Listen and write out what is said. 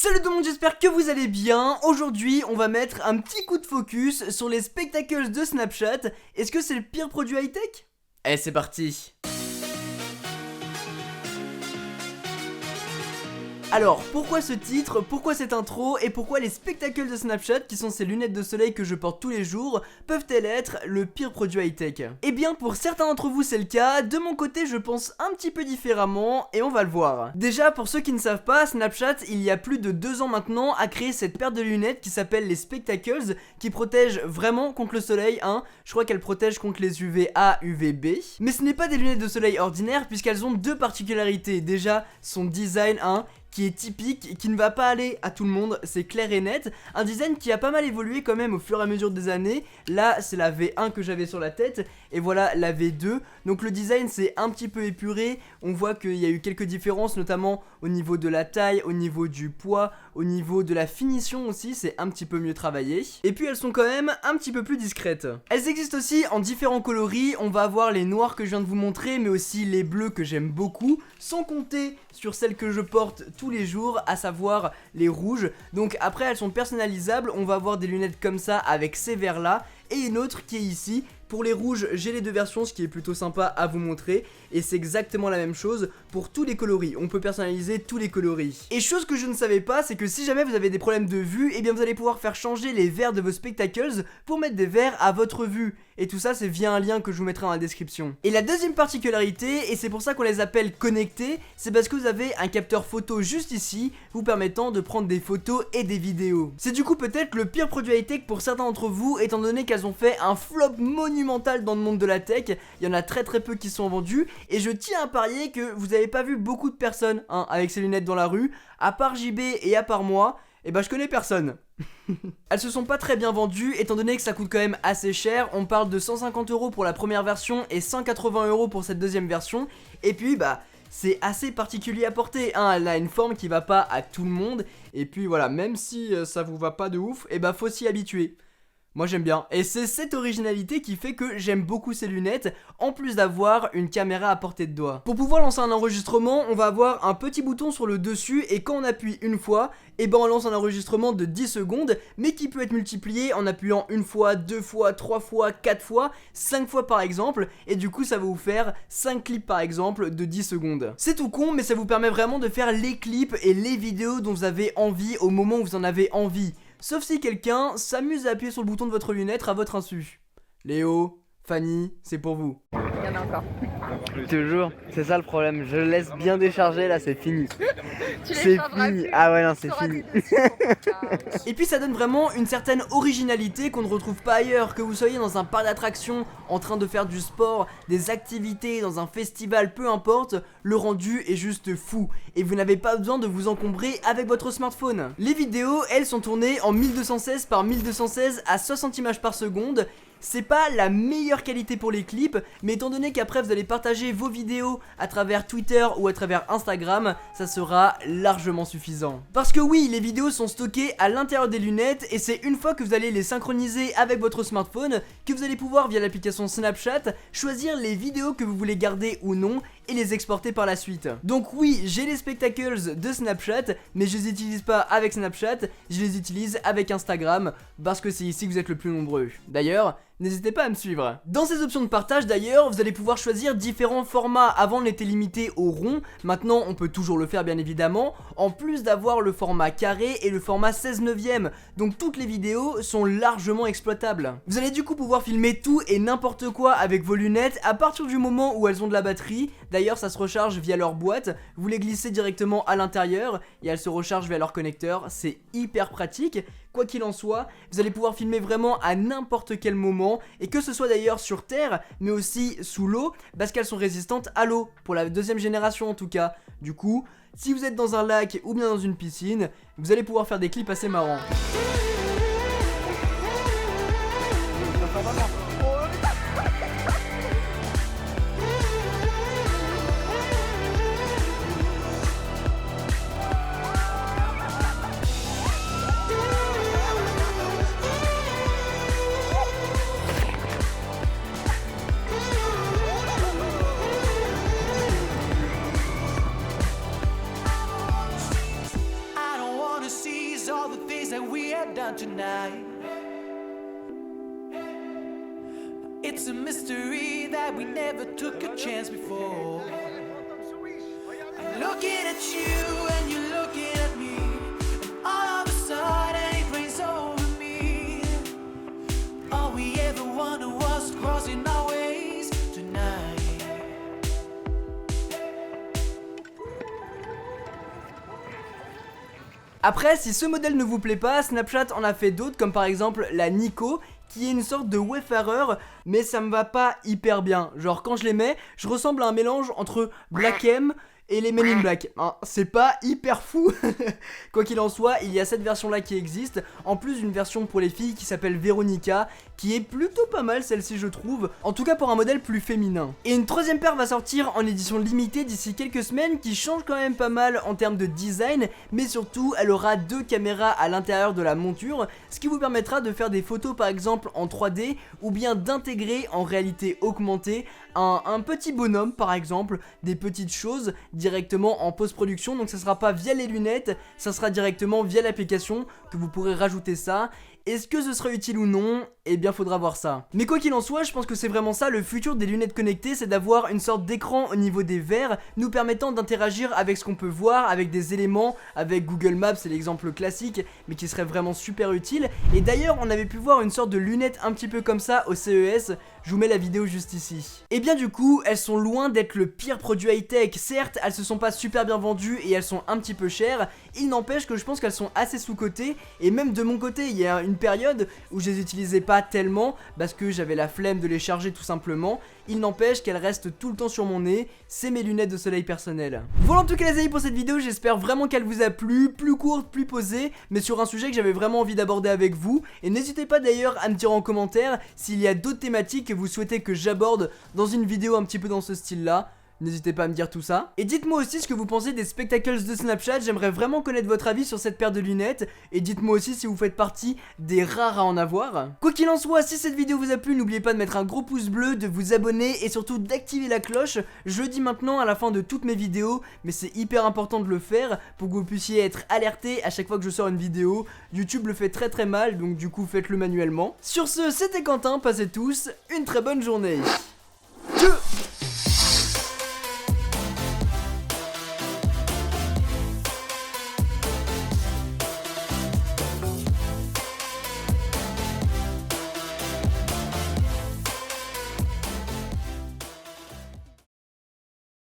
Salut tout le monde, j'espère que vous allez bien. Aujourd'hui, on va mettre un petit coup de focus sur les spectacles de Snapchat. Est-ce que c'est le pire produit high-tech? Eh, c'est parti. Alors, pourquoi ce titre, pourquoi cette intro et pourquoi les spectacles de Snapchat, qui sont ces lunettes de soleil que je porte tous les jours, peuvent-elles être le pire produit high-tech? Eh bien, pour certains d'entre vous c'est le cas, de mon côté je pense un petit peu différemment et on va le voir. Déjà, pour ceux qui ne savent pas, Snapchat, il y a plus de 2 ans maintenant, a créé cette paire de lunettes qui s'appelle les Spectacles, qui protègent vraiment contre le soleil, hein. Je crois qu'elles protègent contre les UVA, UVB. Mais ce n'est pas des lunettes de soleil ordinaires puisqu'elles ont deux particularités. Déjà, son design, hein, qui est typique et qui ne va pas aller à tout le monde, c'est clair et net. Un design qui a pas mal évolué quand même au fur et à mesure des années. Là c'est la V1 que j'avais sur la tête et voilà la V2. Donc le design c'est un petit peu épuré. On voit qu'il y a eu quelques différences, notamment au niveau de la taille, au niveau du poids, au niveau de la finition aussi, c'est un petit peu mieux travaillé. Et puis elles sont quand même un petit peu plus discrètes. Elles existent aussi en différents coloris. On va avoir les noirs que je viens de vous montrer, mais aussi les bleus que j'aime beaucoup, sans compter sur celles que je porte tous les jours, à savoir les rouges. Donc après elles sont personnalisables, on va avoir des lunettes comme ça avec ces verres là et une autre qui est ici. Pour les rouges, j'ai les deux versions, ce qui est plutôt sympa à vous montrer. Et c'est exactement la même chose pour tous les coloris. On peut personnaliser tous les coloris. Et chose que je ne savais pas, c'est que si jamais vous avez des problèmes de vue, eh bien vous allez pouvoir faire changer les verres de vos spectacles pour mettre des verres à votre vue. Et tout ça, c'est via un lien que je vous mettrai dans la description. Et la deuxième particularité, et c'est pour ça qu'on les appelle connectés, c'est parce que vous avez un capteur photo juste ici, vous permettant de prendre des photos et des vidéos. C'est du coup peut-être le pire produit high-tech pour certains d'entre vous, étant donné qu'elles ont fait un flop monumental dans le monde de la tech. Il y en a très peu qui sont vendus, et je tiens à parier que vous n'avez pas vu beaucoup de personnes avec ces lunettes dans la rue, à part JB et à part moi. Et bah je connais personne. Elles se sont pas très bien vendues étant donné que ça coûte quand même assez cher. On parle de 150 € pour la première version et 180 € pour cette deuxième version. Et puis bah c'est assez particulier à porter, hein. Elle a une forme qui va pas à tout le monde. Et puis voilà, même si ça vous va pas de ouf, et bah faut s'y habituer. Moi j'aime bien, et c'est cette originalité qui fait que j'aime beaucoup ces lunettes, en plus d'avoir une caméra à portée de doigt. Pour pouvoir lancer un enregistrement, on va avoir un petit bouton sur le dessus, et quand on appuie une fois, et ben on lance un enregistrement de 10 secondes, mais qui peut être multiplié en appuyant une fois, 2 fois, 3 fois, 4 fois, 5 fois par exemple, et du coup ça va vous faire 5 clips par exemple de 10 secondes. C'est tout con, mais ça vous permet vraiment de faire les clips et les vidéos dont vous avez envie au moment où vous en avez envie. Sauf si quelqu'un s'amuse à appuyer sur le bouton de votre lunette à votre insu. Léo, Fanny, c'est pour vous. Il y en a encore. Toujours, c'est ça le problème, je laisse bien décharger là, c'est fini. C'est fini, ah ouais non c'est fini. Et puis ça donne vraiment une certaine originalité qu'on ne retrouve pas ailleurs. Que vous soyez dans un parc d'attractions, en train de faire du sport, des activités, dans un festival, peu importe, le rendu est juste fou. Et vous n'avez pas besoin de vous encombrer avec votre smartphone. Les vidéos, elles sont tournées en 1216 par 1216 à 60 images par seconde. C'est pas la meilleure qualité pour les clips, mais étant donné qu'après vous allez partager vos vidéos à travers Twitter ou à travers Instagram, ça sera largement suffisant. Parce que oui, les vidéos sont stockées à l'intérieur des lunettes et c'est une fois que vous allez les synchroniser avec votre smartphone que vous allez pouvoir via l'application Snapchat choisir les vidéos que vous voulez garder ou non et les exporter par la suite. Donc oui, j'ai les spectacles de Snapchat, mais je les utilise pas avec Snapchat, je les utilise avec Instagram, parce que c'est ici que vous êtes le plus nombreux. D'ailleurs, n'hésitez pas à me suivre. Dans ces options de partage d'ailleurs, vous allez pouvoir choisir différents formats. Avant on était limité au rond, maintenant on peut toujours le faire bien évidemment, en plus d'avoir le format carré et le format 16 neuvième, donc toutes les vidéos sont largement exploitables. Vous allez du coup pouvoir filmer tout et n'importe quoi avec vos lunettes à partir du moment où elles ont de la batterie. D'ailleurs ça se recharge via leur boîte, vous les glissez directement à l'intérieur et elles se rechargent via leur connecteur, c'est hyper pratique. Quoi qu'il en soit, vous allez pouvoir filmer vraiment à n'importe quel moment, et que ce soit d'ailleurs sur terre, mais aussi sous l'eau, parce qu'elles sont résistantes à l'eau, pour la deuxième génération en tout cas. Du coup, si vous êtes dans un lac ou bien dans une piscine, vous allez pouvoir faire des clips assez marrants. all the things that we had done tonight. It's a mystery that we never took a chance before. I'm looking at you and you're looking at me, and all of a sudden it rains over me. All we ever wanted was crossing our ways tonight. Après, si ce modèle ne vous plaît pas, Snapchat en a fait d'autres, comme par exemple la Nico, qui est une sorte de Wayfarer, mais ça me va pas hyper bien. Genre quand je les mets, je ressemble à un mélange entre Black M et les Men in Black. Hein, c'est pas hyper fou. Quoi qu'il en soit, il y a cette version là qui existe, en plus d'une version pour les filles qui s'appelle Veronica, qui est plutôt pas mal celle-ci je trouve, en tout cas pour un modèle plus féminin. Et une troisième paire va sortir en édition limitée d'ici quelques semaines, qui change quand même pas mal en termes de design, mais surtout elle aura 2 caméras à l'intérieur de la monture, ce qui vous permettra de faire des photos par exemple en 3D, ou bien d'intégrer en réalité augmentée un petit bonhomme par exemple, des petites choses directement en post-production. Donc ça sera pas via les lunettes, ça sera directement via l'application que vous pourrez rajouter ça. Est-ce que ce sera utile ou non? Eh bien faudra voir ça. Mais quoi qu'il en soit, je pense que c'est vraiment ça le futur des lunettes connectées, c'est d'avoir une sorte d'écran au niveau des verres, nous permettant d'interagir avec ce qu'on peut voir, avec des éléments, avec Google Maps, c'est l'exemple classique, mais qui serait vraiment super utile. Et d'ailleurs, on avait pu voir une sorte de lunette un petit peu comme ça au CES, je vous mets la vidéo juste ici. Et bien du coup, elles sont loin d'être le pire produit high-tech, certes, elles se sont pas super bien vendues et elles sont un petit peu chères, il n'empêche que je pense qu'elles sont assez sous-cotées, et même de mon côté, il y a une période où je les utilisais pas tellement parce que j'avais la flemme de les charger tout simplement. Il n'empêche qu'elles restent tout le temps sur mon nez, c'est mes lunettes de soleil personnelles. Voilà en tout cas les amis pour cette vidéo, j'espère vraiment qu'elle vous a plu, plus courte, plus posée, mais sur un sujet que j'avais vraiment envie d'aborder avec vous. Et n'hésitez pas d'ailleurs à me dire en commentaire s'il y a d'autres thématiques que vous souhaitez que j'aborde dans une vidéo un petit peu dans ce style là. N'hésitez pas à me dire tout ça. Et dites-moi aussi ce que vous pensez des spectacles de Snapchat, j'aimerais vraiment connaître votre avis sur cette paire de lunettes. Et dites-moi aussi si vous faites partie des rares à en avoir. Quoi qu'il en soit, si cette vidéo vous a plu, n'oubliez pas de mettre un gros pouce bleu, de vous abonner et surtout d'activer la cloche. Je le dis maintenant à la fin de toutes mes vidéos, mais c'est hyper important de le faire pour que vous puissiez être alerté à chaque fois que je sors une vidéo. YouTube le fait très très mal, donc du coup faites-le manuellement. Sur ce, c'était Quentin, passez tous une très bonne journée. Tchou.